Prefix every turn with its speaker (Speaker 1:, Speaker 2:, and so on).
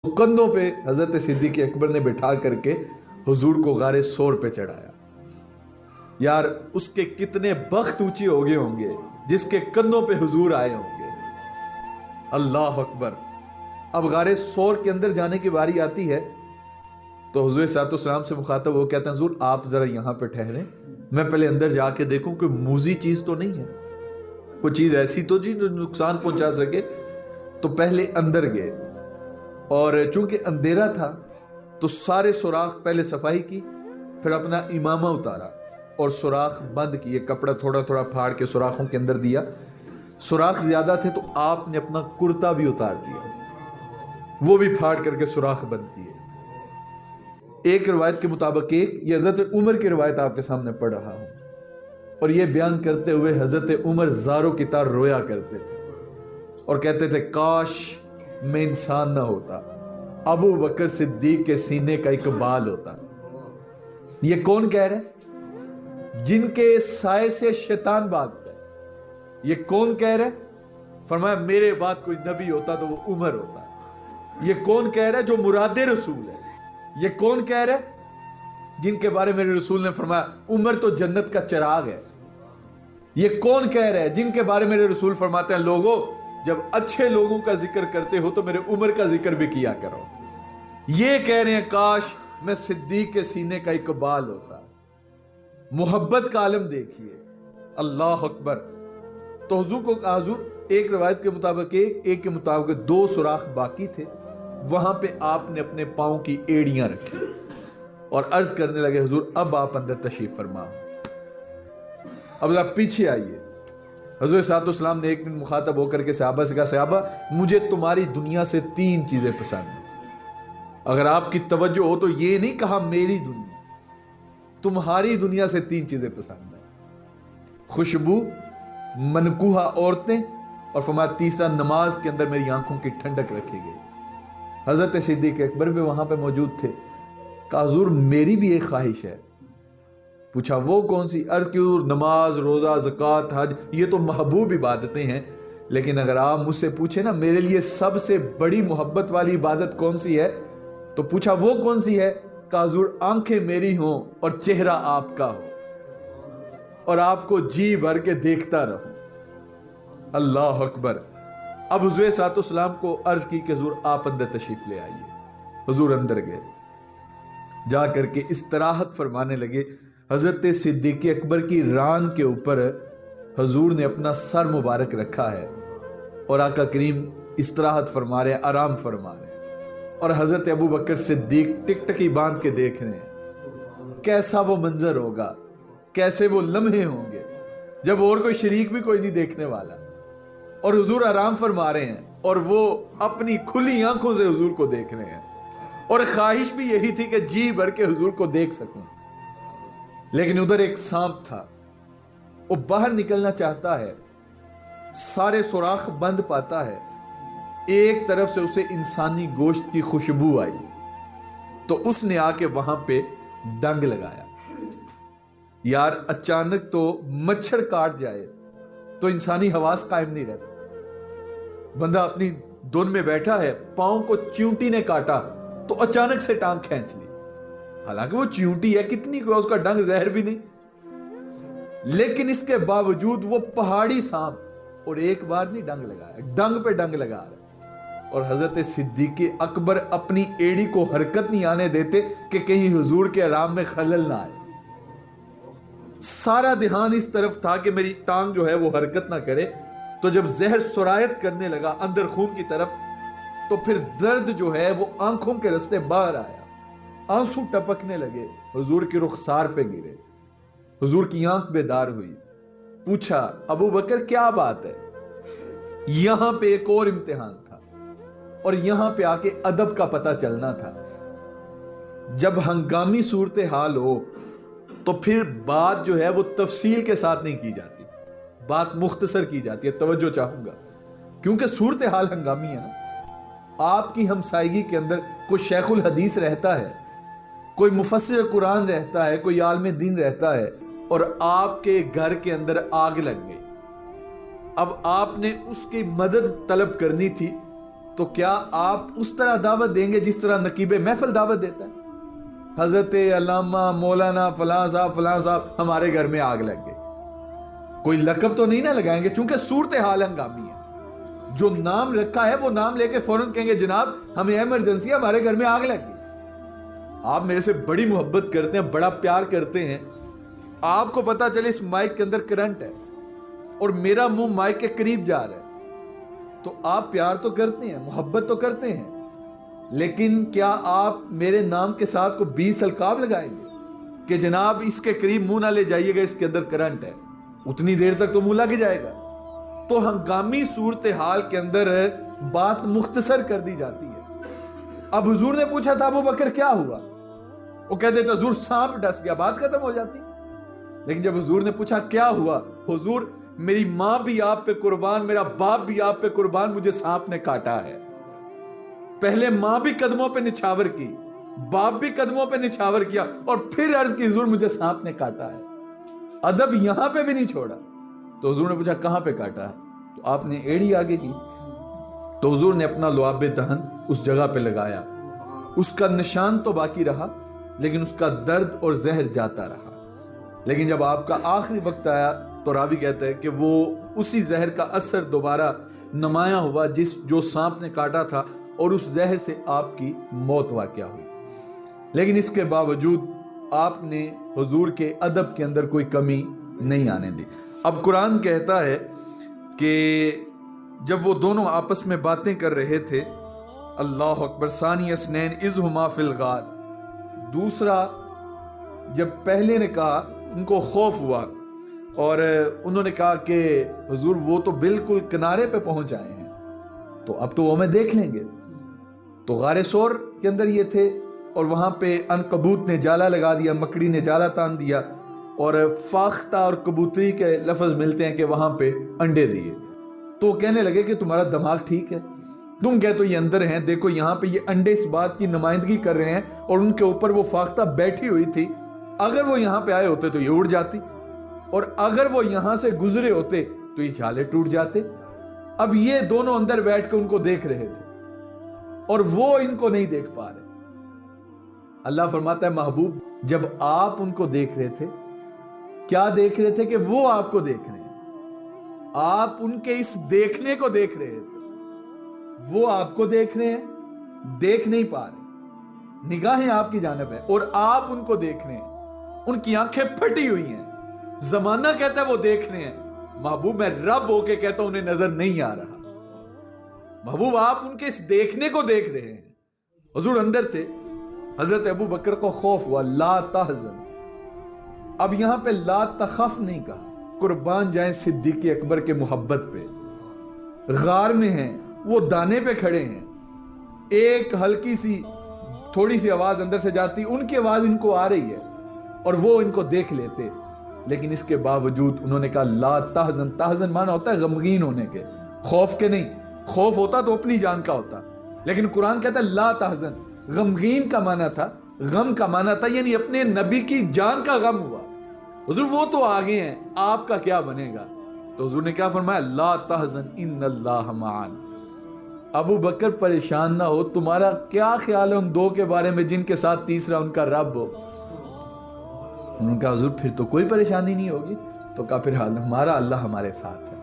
Speaker 1: کندھوں پہ حضرت صدیق اکبر نے بٹھا کر کے حضور کو غار ثور پہ چڑھایا۔ یار اس کے کتنے بخت اونچے ہو گئے ہوں گے جس کے کندھوں پہ حضور آئے ہوں گے۔ اللہ اکبر۔ اب غار ثور کے اندر جانے کی باری آتی ہے تو حضور صلی اللہ علیہ وسلم سے مخاطب وہ کہتے ہیں حضور آپ ذرا یہاں پہ ٹھہریں، میں پہلے اندر جا کے دیکھوں کوئی موذی چیز تو نہیں ہے، کوئی چیز ایسی تو جی جو نقصان پہنچا سکے۔ تو پہلے اندر گئے اور چونکہ اندھیرا تھا تو سارے سوراخ پہلے صفائی کی، پھر اپنا امامہ اتارا اور سوراخ بند کیے، کپڑا تھوڑا تھوڑا پھاڑ کے سوراخوں کے اندر دیا۔ سوراخ زیادہ تھے تو آپ نے اپنا کرتا بھی اتار دیا، وہ بھی پھاڑ کر کے سوراخ بند کیے۔ ایک روایت کے مطابق یہ حضرت عمر کی روایت آپ کے سامنے پڑھ رہا ہوں، اور یہ بیان کرتے ہوئے حضرت عمر زاروں کی طرح رویا کرتے تھے اور کہتے تھے کاش میں انسان نہ ہوتا، ابو بکر صدیق کے سینے کا ایک بال ہوتا۔ یہ کون کہہ رہے؟ جن کے سائے سے شیطان بھاگتا ہے۔ یہ کون کہہ رہے؟ فرمایا میرے بعد کوئی نبی ہوتا تو وہ عمر ہوتا۔ یہ کون کہہ رہے جو مراد رسول ہے؟ یہ کون کہہ رہے جن کے بارے میں رسول نے فرمایا عمر تو جنت کا چراغ ہے؟ یہ کون کہہ رہے جن کے بارے میں رسول فرماتے ہیں لوگوں جب اچھے لوگوں کا ذکر کرتے ہو تو میرے عمر کا ذکر بھی کیا کرو؟ یہ کہہ رہے ہیں کاش میں صدیق کے سینے کا ایک بال ہوتا۔ محبت کا عالم دیکھیے، اللہ اکبر۔ تو حضور کو حضور ایک روایت کے مطابق ایک کے مطابق 2 سوراخ باقی تھے، وہاں پہ آپ نے اپنے پاؤں کی ایڑیاں رکھی اور عرض کرنے لگے حضور اب آپ اندر تشریف فرما، اب آپ پیچھے آئیے۔ حضور صلی اللہ علیہ وسلم نے ایک دن مخاطب ہو کر کے صحابہ سے کہا صحابہ مجھے تمہاری دنیا سے 3 چیزیں پسند ہیں، اگر آپ کی توجہ ہو تو یہ نہیں کہا میری دنیا، تمہاری دنیا سے 3 چیزیں پسند ہیں، خوشبو، منکوحہ عورتیں، اور فرمایا تیسرا نماز کے اندر میری آنکھوں کی ٹھنڈک رکھی گئی۔ حضرت صدیق اکبر بھی وہاں پہ موجود تھے۔ کہا حضور میری بھی ایک خواہش ہے۔ پوچھا وہ کون سی؟ عرض کی حضور نماز، روزہ، زکوٰۃ، حج یہ تو محبوب عبادتیں ہیں، لیکن اگر آپ مجھ سے پوچھیں نا میرے لیے سب سے بڑی محبت والی عبادت کون سی ہے تو پوچھا وہ کون سی ہے؟ کہا حضور آنکھیں میری ہوں اور چہرہ آپ کا ہو اور آپ کو جی بھر کے دیکھتا رہوں۔ اللہ اکبر۔ اب حضور صلی اللہ علیہ وسلم کو عرض کی کہ حضور آپ اندر تشریف لے آئیے۔ حضور اندر گئے، جا کر کے استراحت فرمانے لگے۔ حضرت صدیق اکبر کی ران کے اوپر حضور نے اپنا سر مبارک رکھا ہے اور آقا کریم استراحت فرما رہے ہیں، آرام فرما رہے ہیں، اور حضرت ابو بکر صدیق ٹک ٹکی باندھ کے دیکھ رہے ہیں۔ کیسا وہ منظر ہوگا، کیسے وہ لمحے ہوں گے جب اور کوئی شریک بھی کوئی نہیں دیکھنے والا، اور حضور آرام فرما رہے ہیں اور وہ اپنی کھلی آنکھوں سے حضور کو دیکھ رہے ہیں، اور خواہش بھی یہی تھی کہ جی بھر کے حضور کو دیکھ سکوں۔ لیکن ادھر ایک سانپ تھا، وہ باہر نکلنا چاہتا ہے، سارے سوراخ بند پاتا ہے، ایک طرف سے اسے انسانی گوشت کی خوشبو آئی تو اس نے آ کے وہاں پہ ڈنگ لگایا۔ یار اچانک تو مچھر کاٹ جائے تو انسانی حواس قائم نہیں رہتا۔ بندہ اپنی دھن میں بیٹھا ہے، پاؤں کو چیونٹی نے کاٹا تو اچانک سے ٹانگ کھینچ لی، حالانکہ وہ چیونٹی ہے کتنی کوئی اس کا ڈنگ زہر بھی نہیں، لیکن اس کے باوجود وہ پہاڑی سانپ، اور ایک بار نہیں ڈنگ لگایا، ڈنگ پہ ڈنگ لگا رہا۔ اور حضرت صدیق اکبر اپنی ایڑی کو حرکت نہیں آنے دیتے کہ کہیں حضور کے آرام میں خلل نہ آئے۔ سارا دھیان اس طرف تھا کہ میری ٹانگ جو ہے وہ حرکت نہ کرے، تو جب زہر سرایت کرنے لگا اندر خون کی طرف تو پھر درد جو ہے وہ آنکھوں کے رستے باہر آیا، آنسو ٹپکنے لگے، حضور کی رخسار پہ گرے، حضور کی آنکھ بیدار ہوئی۔ پوچھا ابو بکر کیا بات ہے؟ یہاں پہ ایک اور امتحان تھا، اور یہاں پہ آ کے ادب کا پتہ چلنا تھا۔ جب ہنگامی صورتحال ہو تو پھر بات جو ہے وہ تفصیل کے ساتھ نہیں کی جاتی، بات مختصر کی جاتی ہے۔ توجہ چاہوں گا کیونکہ صورتحال ہنگامی ہے نا۔ آپ کی ہمسائیگی کے اندر کوئی شیخ الحدیث رہتا ہے، کوئی مفسر قرآن رہتا ہے، کوئی عالم دین رہتا ہے، اور آپ کے گھر کے اندر آگ لگ گئی۔ اب آپ نے اس کی مدد طلب کرنی تھی تو کیا آپ اس طرح دعوت دیں گے جس طرح نقیب محفل دعوت دیتا ہے؟ حضرت علامہ مولانا فلاں صاحب ہمارے گھر میں آگ لگ گئی، کوئی لقب تو نہیں نہ لگائیں گے، چونکہ صورتحال ہنگامی ہے۔ جو نام رکھا ہے وہ نام لے کے فوراً کہیں گے جناب ہمیں ایمرجنسی، ہمارے گھر میں آگ لگ گئی۔ آپ میرے سے بڑی محبت کرتے ہیں، بڑا پیار کرتے ہیں، آپ کو پتا چلے اس مائک کے اندر کرنٹ ہے اور میرا منہ مائک کے قریب جا رہا ہے، تو آپ پیار تو کرتے ہیں، محبت تو کرتے ہیں، لیکن کیا آپ میرے نام کے ساتھ کو 20 القاب لگائیں گے کہ جناب اس کے قریب منہ نہ لے جائیے گا، اس کے اندر کرنٹ ہے؟ اتنی دیر تک تو منہ لگ جائے گا۔ تو ہنگامی صورتحال کے اندر بات مختصر کر دی جاتی ہے۔ اب حضور نے پوچھا تھا ابو بکر کیا ہوا، وہ کہتے تھے حضور سانپ ڈس گیا، بات ختم ہو جاتی۔ لیکن جب حضور نے پوچھا کیا ہوا، حضور میری ماں بھی آپ پہ قربان، میرا باپ بھی آپ پہ قربان، مجھے سانپ نے کاٹا ہے۔ پہلے ماں بھی قدموں پہ نچھاور کی، باپ بھی قدموں پہ نچھاور کیا، اور پھر عرض کی حضور مجھے سانپ نے کاٹا ہے۔ ادب یہاں پہ بھی نہیں چھوڑا۔ تو حضور نے پوچھا کہاں پہ کاٹا ہے، تو آپ نے ایڑی آگے کی، تو حضور نے اپنا لعاب دہن اس جگہ پہ لگایا، اس کا نشان تو باقی رہا لیکن اس کا درد اور زہر جاتا رہا۔ لیکن جب آپ کا آخری وقت آیا تو راوی کہتا ہے کہ وہ اسی زہر کا اثر دوبارہ نمایاں ہوا جو سانپ نے کاٹا تھا، اور اس زہر سے آپ کی موت واقع ہوئی۔ لیکن اس کے باوجود آپ نے حضور کے ادب کے اندر کوئی کمی نہیں آنے دی۔ اب قرآن کہتا ہے کہ جب وہ دونوں آپس میں باتیں کر رہے تھے، اللہ اکبر، ثانی اثنین اذ ہما فی الغار، دوسرا جب پہلے نے کہا ان کو خوف ہوا اور انہوں نے کہا کہ حضور وہ تو بالکل کنارے پہ پہنچ آئے ہیں، تو اب تو وہ ہمیں دیکھ لیں گے۔ تو غار ثور کے اندر یہ تھے اور وہاں پہ عنکبوت نے جالا لگا دیا، مکڑی نے جالا تان دیا، اور فاختہ اور کبوتری کے لفظ ملتے ہیں کہ وہاں پہ انڈے دیے۔ تو کہنے لگے کہ تمہارا دماغ ٹھیک ہے، تم کہتے ہو یہ اندر ہیں، دیکھو یہاں پہ یہ انڈے اس بات کی نمائندگی کر رہے ہیں، اور ان کے اوپر وہ فاختہ بیٹھی ہوئی تھی، اگر وہ یہاں پہ آئے ہوتے تو یہ اڑ جاتی، اور اگر وہ یہاں سے گزرے ہوتے تو یہ جالے ٹوٹ جاتے۔ اب یہ دونوں اندر بیٹھ کے ان کو دیکھ رہے تھے اور وہ ان کو نہیں دیکھ پا رہے۔ اللہ فرماتا ہے محبوب جب آپ ان کو دیکھ رہے تھے، کیا دیکھ رہے تھے کہ وہ آپ کو دیکھ رہے ہیں، آپ ان کے اس دیکھنے کو دیکھ رہے تھے، وہ آپ کو دیکھ رہے ہیں، دیکھ نہیں پا رہے، نگاہیں آپ کی جانب ہے اور آپ ان کو دیکھ رہے ہیں، ان کی آنکھیں پھٹی ہوئی ہیں، زمانہ کہتا ہے وہ دیکھ رہے ہیں، محبوب میں رب ہو کے کہتا ہوں انہیں نظر نہیں آ رہا۔ محبوب آپ ان کے اس دیکھنے کو دیکھ رہے ہیں۔ حضور اندر تھے، حضرت ابو بکر کو خوف ہوا، لا تحزن، اب یہاں پہ لا تخف نہیں کہا، قربان جائیں صدیق اکبر کے محبت پہ۔ غار میں ہیں، وہ دانے پہ کھڑے ہیں، ایک ہلکی سی تھوڑی سی آواز اندر سے جاتی، ان کی آواز ان کو آ رہی ہے اور وہ ان کو دیکھ لیتے، لیکن اس کے باوجود انہوں نے کہا لا تحزن۔ تحزن معنی ہوتا ہے غمگین ہونے کے، خوف کے نہیں، خوف ہوتا تو اپنی جان کا ہوتا، لیکن قرآن کہتا ہے لا تحزن، غمگین کا معنی تھا، غم کا معنی تھا، یعنی اپنے نبی کی جان کا غم ہوا۔ حضور وہ تو آگے ہیں، آپ کا کیا بنے گا؟ تو حضور نے کیا فرمایا، لا تحزن ان اللہ معنا۔ ابو بکر پریشان نہ ہو، تمہارا کیا خیال ہے ان دو کے بارے میں جن کے ساتھ تیسرا ان کا رب ہو؟ انہوں نے کہا حضور پھر تو کوئی پریشانی نہیں ہوگی۔ تو کہا پھر ہمارا اللہ ہمارے ساتھ ہے۔